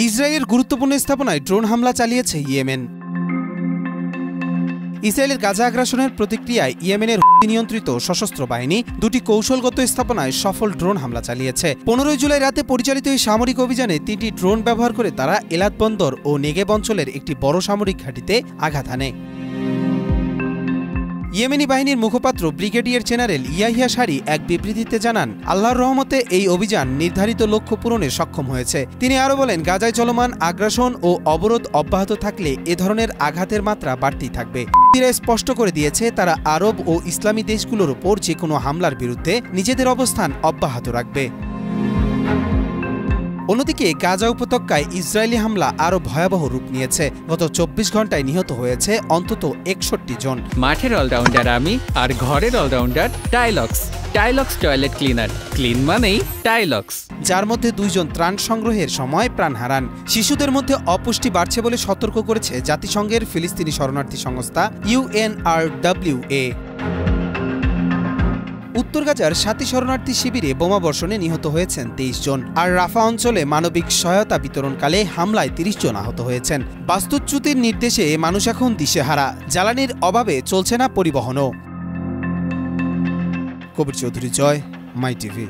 ইসরায়েলের গুরুত্বপূর্ণ স্থাপনায় ড্রোন হামলা চালিয়েছে ইয়েমেন। ইসরায়েলের গাজা আগ্রাসনের প্রতিক্রিয়ায় ইয়েমেনের নিয়ন্ত্রিত সশস্ত্র বাহিনী দুটি কৌশলগত স্থাপনায় সফল ড্রোন হামলা চালিয়েছে। 15 জুলাই রাতে পরিচালিত এই সামরিক অভিযানে 3টি ড্রোন ব্যবহার করে তারা এলাত বন্দর ও নেগেব অঞ্চলের একটি বড় সামরিক ঘাঁটিতে আঘাত হানে। ইয়েমেনি বাহিনীর মুখপাত্র ব্রিগেডিয়ার জেনারেল ইয়াহিয়া সারি এক বিবৃতিতে জানান, আল্লাহর রহমতে এই অভিযান নির্ধারিত লক্ষ্য পূরণে সক্ষম হয়েছে। তিনি আরও বলেন, গাজায় চলমান আগ্রাসন ও অবরোধ অব্যাহত থাকলে এ ধরনের আঘাতের মাত্রা বাড়তেই থাকবে। ইরা স্পষ্ট করে দিয়েছে তারা আরব ও ইসলামী দেশগুলোর ওপর যে কোনো হামলার বিরুদ্ধে নিজেদের অবস্থান অব্যাহত রাখবে। অন্যদিকে গাজা উপত্যকায় ইসরায়েলি হামলা আরও ভয়াবহ রূপ নিয়েছে। গত 24 ঘন্টায় নিহত হয়েছে অন্তত 61 জন। মাঠের অলরাউন্ডার আমি, আর ঘরের allrounder Tylox. Tylox toilet cleaner, clean মানেই টাইলক্স। যার মধ্যে 2 জন ত্রাণ সংগ্রহের সময় প্রাণ হারান। শিশুদের মধ্যে অপুষ্টি বাড়ছে বলে সতর্ক করেছে জাতিসংঘের ফিলিস্তিনি শরণার্থী সংস্থা UNRWA। উত্তর গাজার 7টি শরণার্থী শিবিরে বোমাবর্ষণে নিহত হয়েছেন 23 জন। আর রাফা অঞ্চলে মানবিক সহায়তা বিতরণকালে হামলায় 30 জন আহত হয়েছেন। বাস্তুচ্যুতির নির্দেশে মানুষ এখন দিশেহারা। জ্বালানির অভাবে চলছে না পরিবহনও। কবির চৌধুরী, জয়, মাই টিভি।